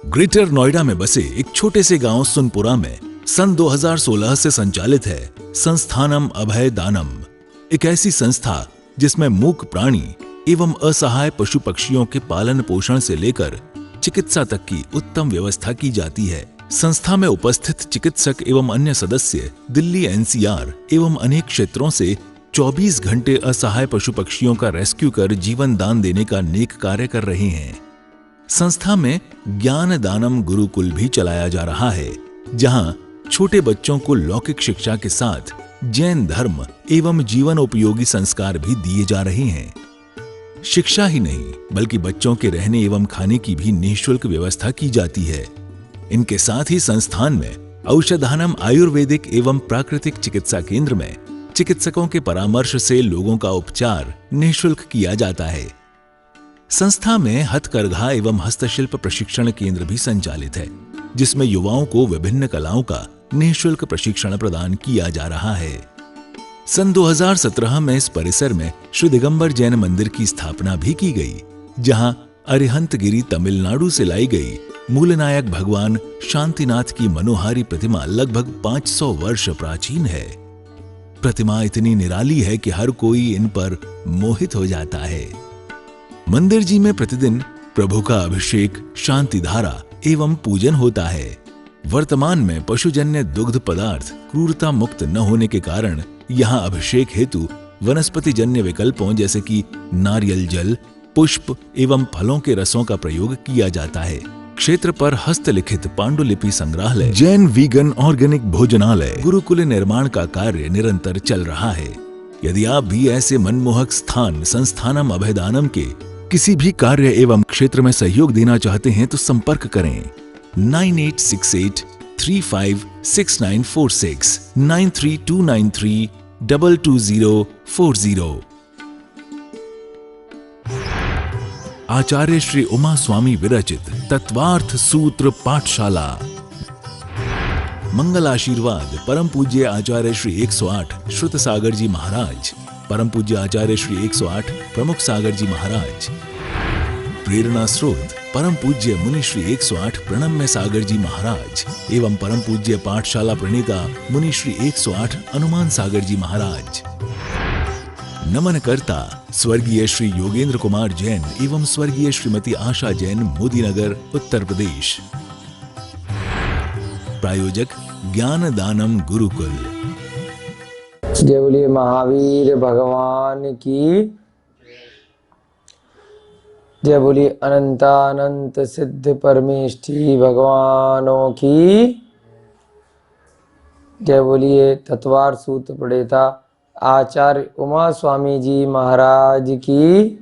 Greater Noida में बसे एक छोटे से गांव सुनपुरा में सन 2016 से संचालित है संस्थानम अभय दानम, एक ऐसी संस्था जिसमें मूक प्राणी एवं असहाय पशु पक्षियों के पालन पोषण से लेकर चिकित्सा तक की उत्तम व्यवस्था की जाती है। संस्था में उपस्थित चिकित्सक एवं अन्य सदस्य दिल्ली एनसीआर एवं अनेक क्षेत्रों से 24 घंटे असहाय पशु पक्षियों का रेस्क्यू कर जीवन दान देने का नेक कार्य कर रहे हैं। संस्था में ज्ञान दानम गुरुकुल भी चलाया जा रहा है, जहां छोटे बच्चों को लौकिक शिक्षा के साथ जैन धर्म एवं जीवन उपयोगी संस्कार भी दिए जा रहे हैं। शिक्षा ही नहीं बल्कि बच्चों के रहने एवं खाने की भी निःशुल्क व्यवस्था की जाती है। इनके साथ ही संस्थान में औषधानम आयुर्वेदिक एवं प्राकृतिक चिकित्सा केंद्र में चिकित्सकों के परामर्श से लोगों का उपचार निःशुल्क किया जाता है। संस्था में हथकरघा एवं हस्तशिल्प प्रशिक्षण केंद्र भी संचालित है, जिसमें युवाओं को विभिन्न कलाओं का निःशुल्क प्रशिक्षण प्रदान किया जा रहा है। सन 2017 में इस परिसर में श्री दिगंबर जैन मंदिर की स्थापना भी की गई, जहां अरिहंतगिरी तमिलनाडु से लाई गई मूलनायक भगवान शांतिनाथ की मनोहारी प्रतिमा लगभग 500 वर्ष प्राचीन है। प्रतिमा इतनी निराली है कि हर कोई इन पर मोहित हो जाता है। मंदिर जी में प्रतिदिन प्रभु का अभिषेक, शांति धारा एवं पूजन होता है। वर्तमान में पशुजन्य दुग्ध पदार्थ क्रूरता मुक्त न होने के कारण यहाँ अभिषेक हेतु वनस्पति जन्य विकल्पों जैसे कि नारियल जल, पुष्प एवं फलों के रसों का प्रयोग किया जाता है। क्षेत्र पर हस्तलिखित पांडुलिपि संग्रहालय, जैन वीगन ऑर्गेनिक भोजनालय, गुरुकुल निर्माण का कार्य निरंतर चल रहा है। यदि आप भी ऐसे मनमोहक स्थान संस्थानम अभयदानम के किसी भी कार्य एवं क्षेत्र में सहयोग देना चाहते हैं तो संपर्क करें 9868356946 9329322040। आचार्य श्री उमा स्वामी विरचित तत्वार्थ सूत्र पाठशाला। मंगल आशीर्वाद परम पूज्य आचार्य श्री 108 श्रुत सागर जी महाराज, परम पूज्य आचार्य श्री 108 प्रमुख सागर जी महाराज। प्रेरणा स्रोत परम पूज्य मुनि श्री 108 प्रणम्य सागर जी महाराज एवं परम पूज्य पाठशाला प्रणेता मुनि श्री 108 हनुमान सागर जी महाराज। नमन करता स्वर्गीय श्री योगेंद्र कुमार जैन एवं स्वर्गीय श्रीमती आशा जैन, मोदीनगर, उत्तर प्रदेश। प्रायोजक ज्ञान दानम गुरुकुल। जय बोलिए महावीर भगवान की, जय बोलिए अनंतानंत सिद्ध परमेष्ठी भगवानों की, जय बोलिए तत्वार सूत्र प्रणेता आचार्य उमा स्वामी जी महाराज की,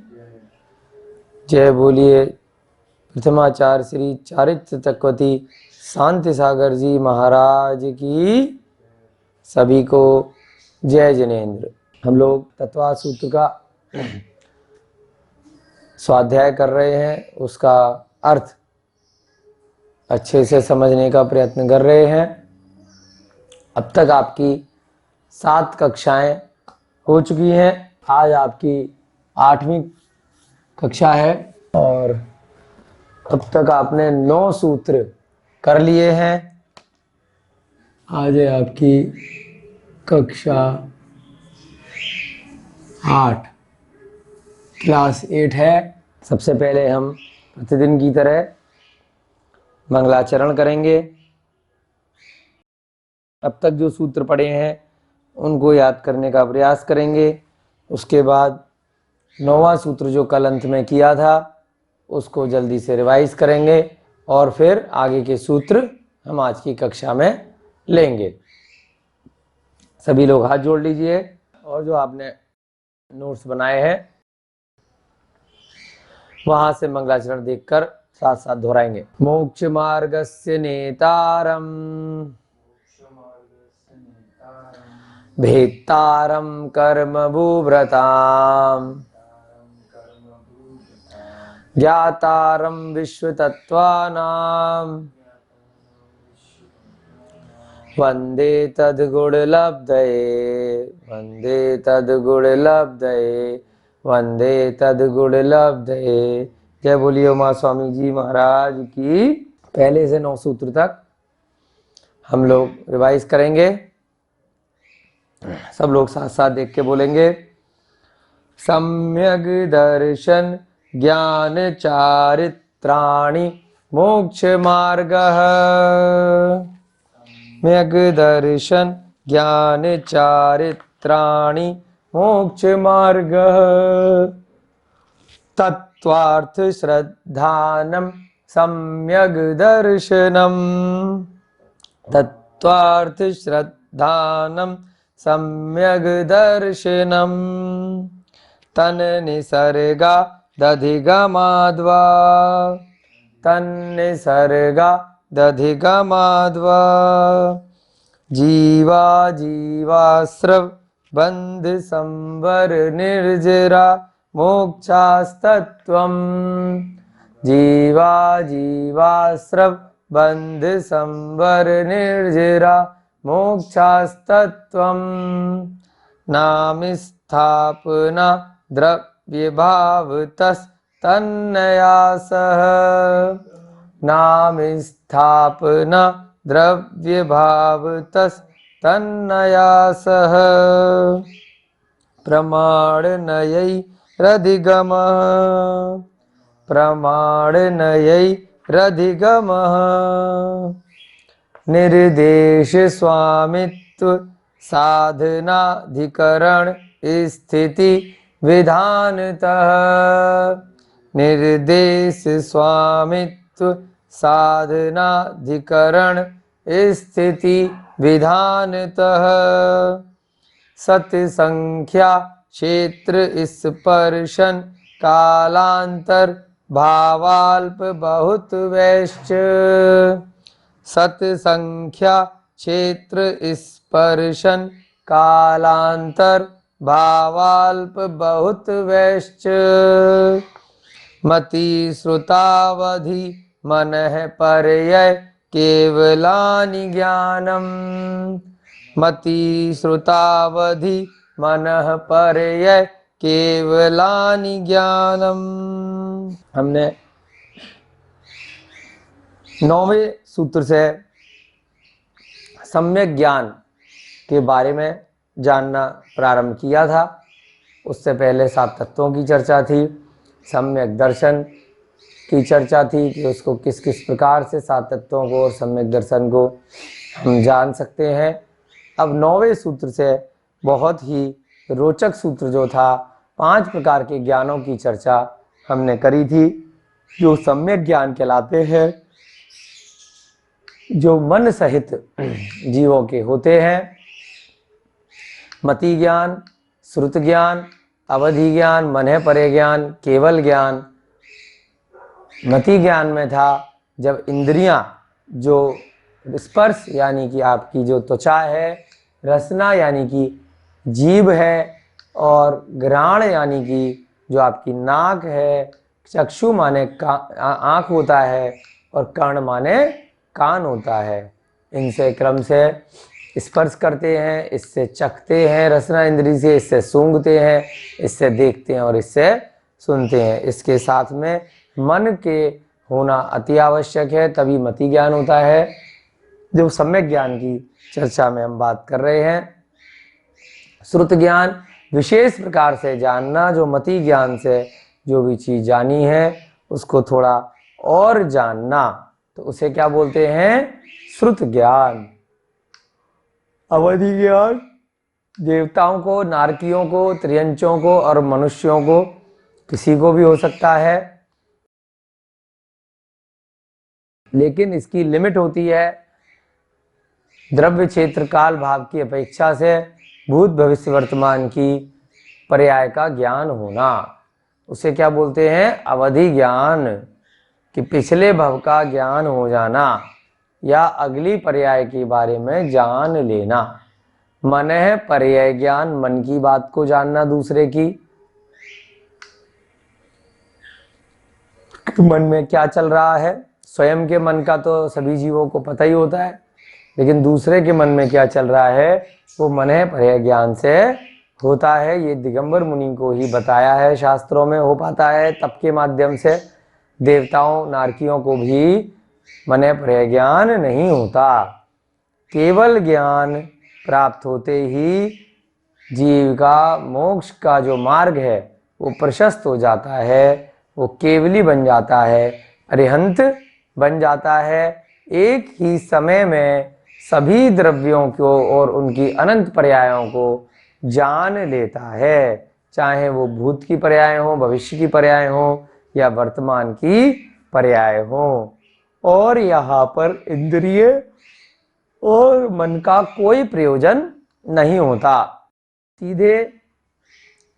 जय बोलिए प्रथमाचार्य श्री चारित्र तत्वती शांति सागर जी महाराज की। सभी को जय जिनेन्द्र। हम लोग तत्वार सूत्र का स्वाध्याय कर रहे हैं, उसका अर्थ अच्छे से समझने का प्रयत्न कर रहे हैं। अब तक आपकी 7 कक्षाएं हो चुकी हैं। आज आपकी 8वीं कक्षा है और अब तक आपने 9 सूत्र कर लिए हैं। आज है आपकी कक्षा 8, क्लास 8 है। सबसे पहले हम प्रतिदिन की तरह मंगलाचरण करेंगे। अब तक जो सूत्र पढ़े हैं उनको याद करने का प्रयास करेंगे। उसके बाद 9वां सूत्र जो कल अंत में किया था उसको जल्दी से रिवाइज करेंगे और फिर आगे के सूत्र हम आज की कक्षा में लेंगे। सभी लोग हाथ जोड़ लीजिए और जो आपने नोट्स बनाए हैं वहां से मंगलाचरण देखकर साथ साथ दोहराएंगे। मोक्ष मार्गस्य नेतारम भेत्तारम कर्म भूव्रताम ज्ञातारम विश्वतत्त्वानाम वंदे तद्गुणलब्धये वंदे तद्गुणलब्धये वंदे तद्गुणलब्धये। जय बोलिए उमा स्वामी जी महाराज की। पहले से 9 सूत्र तक हम लोग रिवाइज करेंगे। सब लोग साथ साथ देख के बोलेंगे। सम्यग दर्शन ज्ञान चारित्राणि मोक्ष मार्गः। सम्यग दर्शन ज्ञान चारित्राणि मोक्ष मार्गः। तत्त्वार्थ श्रद्धानं सम्यग दर्शनम। तत्त्वार्थ श्रद्धानं सम्यग दर्शनम। तन निसर्गा दधिगमाद्वा। तन निसर्गा दधिगमाद्वा। जीवा जीवाश्रव बंध संवर निर्जरा मोक्षास्तत्वम्। जीवा जीवाश्रव बंध संवर निर्जरा मोक्षास्तत्वम्। नामिस्थापना द्रव्यभावतस्तन्नयासः। नामिस्थापना द्रव्यभावतस्तन्नयासः। प्रमाणनयैरधिगमः। प्रमाणनयैरधिगमः। निर्देश स्वामित्व साधनाधिकरण स्थिति विधानतः। निर्देश स्वामित्व साधनाधिकरण स्थिति विधानतः। सत्य संख्या क्षेत्र स्पर्शन कालांतर भावाल्प बहुत वैश्च। सत्य संख्या क्षेत्र स्पर्शन कालांतर भावाल्प बहुत वैश्च। मति श्रुतावधि मनः पर्यय केवलानि ज्ञानम। मति श्रुतावधि मनः पर्यय केवलानि ज्ञानम। हमने 9वें सूत्र से सम्यक ज्ञान के बारे में जानना प्रारंभ किया था। उससे पहले 7 तत्वों की चर्चा थी, सम्यक दर्शन की चर्चा थी कि उसको किस किस प्रकार से 7 तत्वों को और सम्यक दर्शन को हम जान सकते हैं। अब 9वें सूत्र से बहुत ही रोचक सूत्र जो था, 5 प्रकार के ज्ञानों की चर्चा हमने करी थी जो सम्यक ज्ञान कहलाते हैं, जो मन सहित जीवों के होते हैं। मति ज्ञान, श्रुत ज्ञान, अवधि ज्ञान, मनः परे ज्ञान, केवल ज्ञान। मति ज्ञान में था जब इंद्रियां जो स्पर्श यानी कि आपकी जो त्वचा है, रसना यानी कि जीभ है, और घ्राण यानी कि जो आपकी नाक है, चक्षु माने आँख होता है, और कर्ण माने कान होता है। इनसे क्रम से स्पर्श करते हैं, इससे चखते हैं रसना इंद्री से, इससे सूंघते हैं, इससे देखते हैं और इससे सुनते हैं। इसके साथ में मन के होना अति आवश्यक है, तभी मति ज्ञान होता है, जो सम्यक ज्ञान की चर्चा में हम बात कर रहे हैं। श्रुत ज्ञान विशेष प्रकार से जानना, जो मति ज्ञान से जो भी चीज जानी है उसको थोड़ा और जानना, तो उसे क्या बोलते हैं? श्रुत ज्ञान। अवधि ज्ञान देवताओं को, नारकियों को, त्रियंचों को और मनुष्यों को, किसी को भी हो सकता है, लेकिन इसकी लिमिट होती है द्रव्य क्षेत्र काल भाव की अपेक्षा से भूत भविष्य वर्तमान की पर्याय का ज्ञान होना। उसे क्या बोलते हैं? अवधि ज्ञान, कि पिछले भव का ज्ञान हो जाना या अगली पर्याय के बारे में जान लेना। मनः पर्याय ज्ञान, मन की बात को जानना दूसरे की, तो मन में क्या चल रहा है। स्वयं के मन का तो सभी जीवों को पता ही होता है, लेकिन दूसरे के मन में क्या चल रहा है वो मनः पर्याय ज्ञान से होता है। ये दिगंबर मुनि को ही बताया है, शास्त्रों में हो पाता है तप के माध्यम से। देवताओं नारकियों को भी मने पर्याय ज्ञान नहीं होता। केवल ज्ञान प्राप्त होते ही जीव का मोक्ष का जो मार्ग है वो प्रशस्त हो जाता है, वो केवली बन जाता है, अरिहंत बन जाता है। एक ही समय में सभी द्रव्यों को और उनकी अनंत पर्यायों को जान लेता है, चाहे वो भूत की पर्याय हो, भविष्य की पर्याय हो या वर्तमान की पर्याय हो। और यहाँ पर इंद्रिय और मन का कोई प्रयोजन नहीं होता, सीधे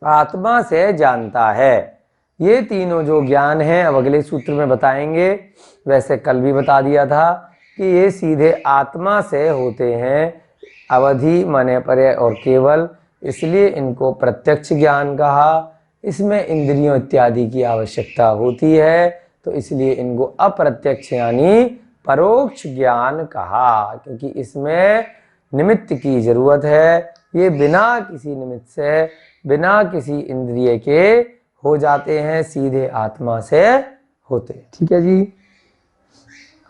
आत्मा से जानता है। ये तीनों जो ज्ञान है अब अगले सूत्र में बताएंगे, वैसे कल भी बता दिया था कि ये सीधे आत्मा से होते हैं, अवधि, मने, पर्याय और केवल, इसलिए इनको प्रत्यक्ष ज्ञान कहा। इसमें इंद्रियों इत्यादि की आवश्यकता होती है, तो इसलिए इनको अप्रत्यक्ष यानी परोक्ष ज्ञान कहा, क्योंकि इसमें निमित्त की जरूरत है। ये बिना किसी निमित्त से, बिना किसी इंद्रिय के हो जाते हैं, सीधे आत्मा से होते हैं। ठीक है जी,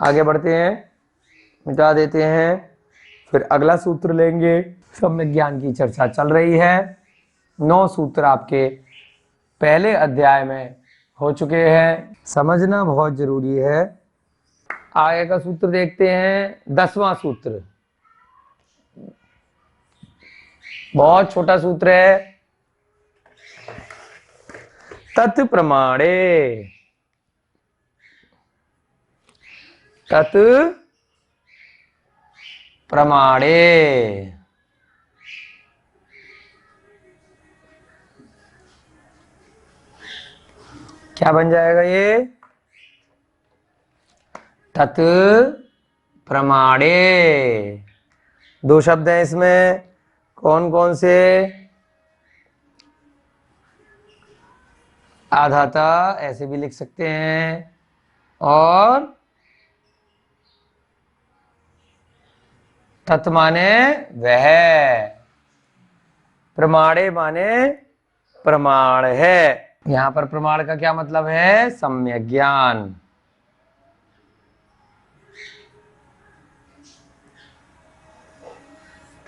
आगे बढ़ते हैं, मिटा देते हैं, फिर अगला सूत्र लेंगे। सम्यक ज्ञान की चर्चा चल रही है, 9 सूत्र आपके पहले अध्याय में हो चुके हैं, समझना बहुत जरूरी है। आगे का सूत्र देखते हैं, 10वां सूत्र, बहुत छोटा सूत्र है। तत् प्रमाणे, तत् प्रमाणे, क्या बन जाएगा ये? तत् प्रमाणे। 2 शब्द हैं इसमें, कौन कौन से? आधाता ऐसे भी लिख सकते हैं, और तत् माने वह, प्रमाणे माने प्रमाण है। यहां पर प्रमाण का क्या मतलब है? सम्यक ज्ञान।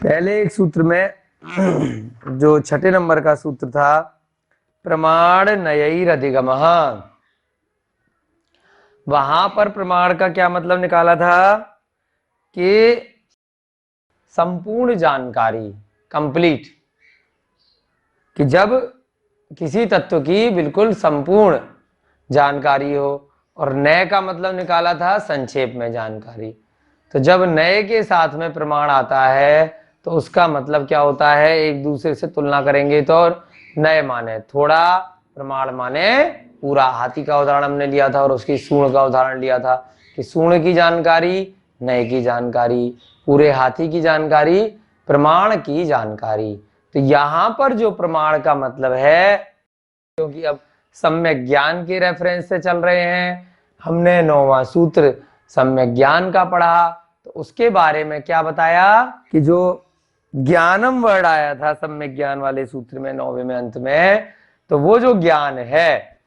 पहले एक सूत्र में जो 6 नंबर का सूत्र था, प्रमाण नयैरधिगमः, वहां पर प्रमाण का क्या मतलब निकाला था कि संपूर्ण जानकारी, कंप्लीट, कि जब किसी तत्व की बिल्कुल संपूर्ण जानकारी हो, और नए का मतलब निकाला था संक्षेप में जानकारी। तो जब नए के साथ में प्रमाण आता है तो उसका मतलब क्या होता है? एक दूसरे से तुलना करेंगे तो नए माने थोड़ा, प्रमाण माने पूरा। हाथी का उदाहरण हमने लिया था और उसकी सूंड का उदाहरण लिया था कि सूंड की जानकारी नए की जानकारी, पूरे हाथी की जानकारी प्रमाण की जानकारी। तो यहां पर जो प्रमाण का मतलब है, क्योंकि अब सम्यक ज्ञान के रेफरेंस से चल रहे हैं, हमने 9वां सूत्र सम्यक ज्ञान का पढ़ा, तो उसके बारे में क्या बताया कि जो ज्ञानम वर्ड आया था सम्यक ज्ञान वाले सूत्र में 9वें में अंत में, तो वो जो ज्ञान है,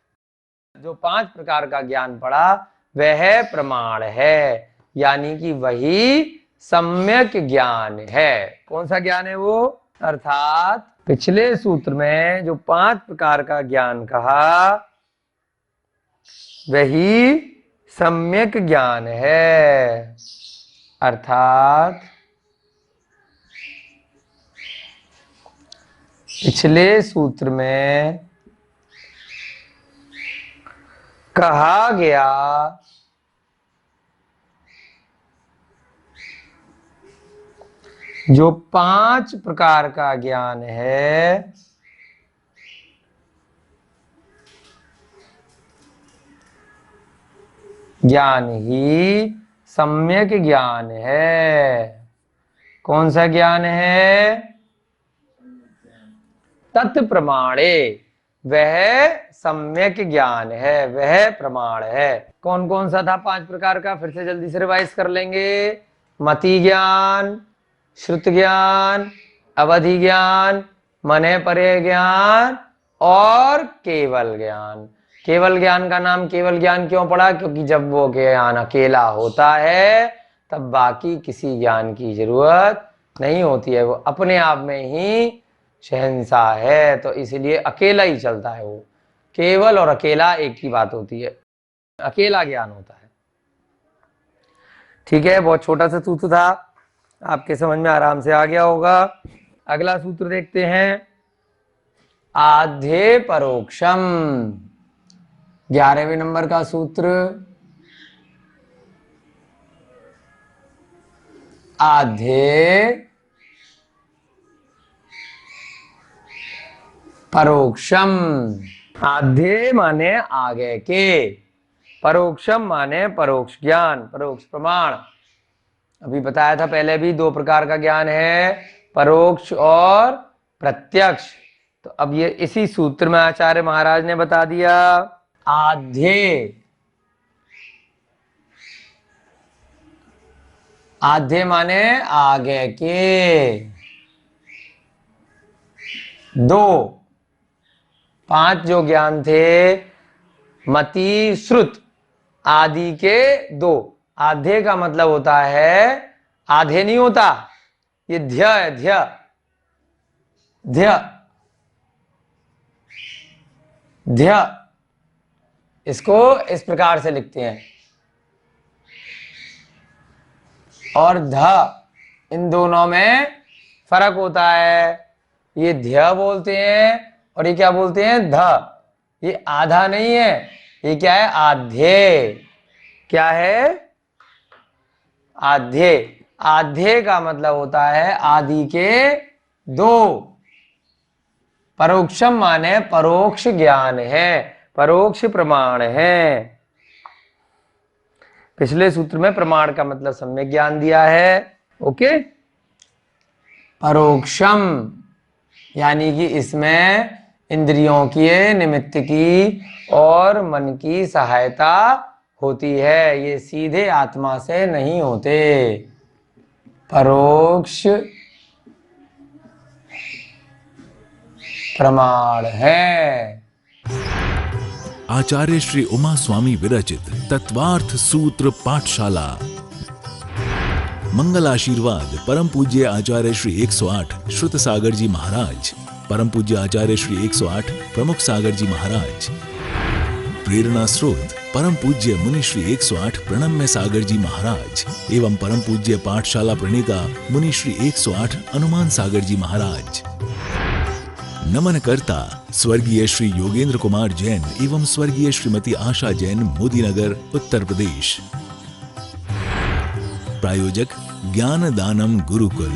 जो 5 प्रकार का ज्ञान पढ़ा, वह प्रमाण है, यानी कि वही सम्यक ज्ञान है। कौन सा ज्ञान है वो? अर्थात पिछले सूत्र में जो 5 प्रकार का ज्ञान कहा, वही सम्यक ज्ञान है। अर्थात पिछले सूत्र में कहा गया जो 5 प्रकार का ज्ञान है, ज्ञान ही सम्यक ज्ञान है। कौन सा ज्ञान है? तत् प्रमाणे, वह सम्यक ज्ञान है, वह प्रमाण है। कौन कौन सा था 5 प्रकार का? फिर से जल्दी से रिवाइज कर लेंगे। मति ज्ञान, श्रुत ज्ञान, अवधि ज्ञान, मने पर्याय ज्ञान और केवल ज्ञान। केवल ज्ञान का नाम केवल ज्ञान क्यों पड़ा? क्योंकि जब वो ज्ञान अकेला होता है तब बाकी किसी ज्ञान की जरूरत नहीं होती है, वो अपने आप में ही शहंशाह है, तो इसलिए अकेला ही चलता है। वो केवल और अकेला एक ही बात होती है, अकेला ज्ञान होता है। ठीक है, बहुत छोटा सा सूत्र था, आपके समझ में आराम से आ गया होगा। अगला सूत्र देखते हैं, आध्ये परोक्षम, 11वें नंबर का सूत्र। आध्ये परोक्षम, आध्ये माने आगे के, परोक्षम माने परोक्ष ज्ञान, परोक्ष प्रमाण। अभी बताया था पहले भी, दो प्रकार का ज्ञान है, परोक्ष और प्रत्यक्ष। तो अब ये इसी सूत्र में आचार्य महाराज ने बता दिया, आध्ये, आध्ये माने आगे के, दो, 5 जो ज्ञान थे, मति श्रुत आदि के 2। आधे का मतलब होता है, आधे नहीं होता, ये ध्य है, ध्य, ध्य, ध्य, इसको इस प्रकार से लिखते हैं, और ध, इन दोनों में फर्क होता है। ये ध्य बोलते हैं और ये क्या बोलते हैं? ध। ये आधा नहीं है, ये क्या है? आध्ये। क्या है? आध्ये। आध्ये का मतलब होता है आदि के 2। परोक्षम माने परोक्ष ज्ञान है, परोक्ष प्रमाण है। पिछले सूत्र में प्रमाण का मतलब सम्यक ज्ञान दिया है। ओके, परोक्षम यानी कि इसमें इंद्रियों की, निमित्त की और मन की सहायता होती है, ये सीधे आत्मा से नहीं होते। परोक्ष प्रमाण है। आचार्य श्री उमा स्वामी विरचित तत्वार्थ सूत्र पाठशाला। मंगल आशीर्वाद परम पूज्य आचार्य श्री 108 श्रुत सागर जी महाराज, परम पूज्य आचार्य श्री 108 प्रमुख सागर जी महाराज। प्रेरणा स्रोत परम पूज्य मुनि श्री 108 प्रणम्य सागर जी महाराज एवं परम पूज्य पाठशाला प्रणेता मुनि श्री 108 अनुमान सागर जी महाराज। नमन करता स्वर्गीय श्री योगेंद्र कुमार जैन एवं स्वर्गीय श्रीमती आशा जैन, मोदीनगर, उत्तर प्रदेश। प्रायोजक ज्ञान दानम गुरुकुल।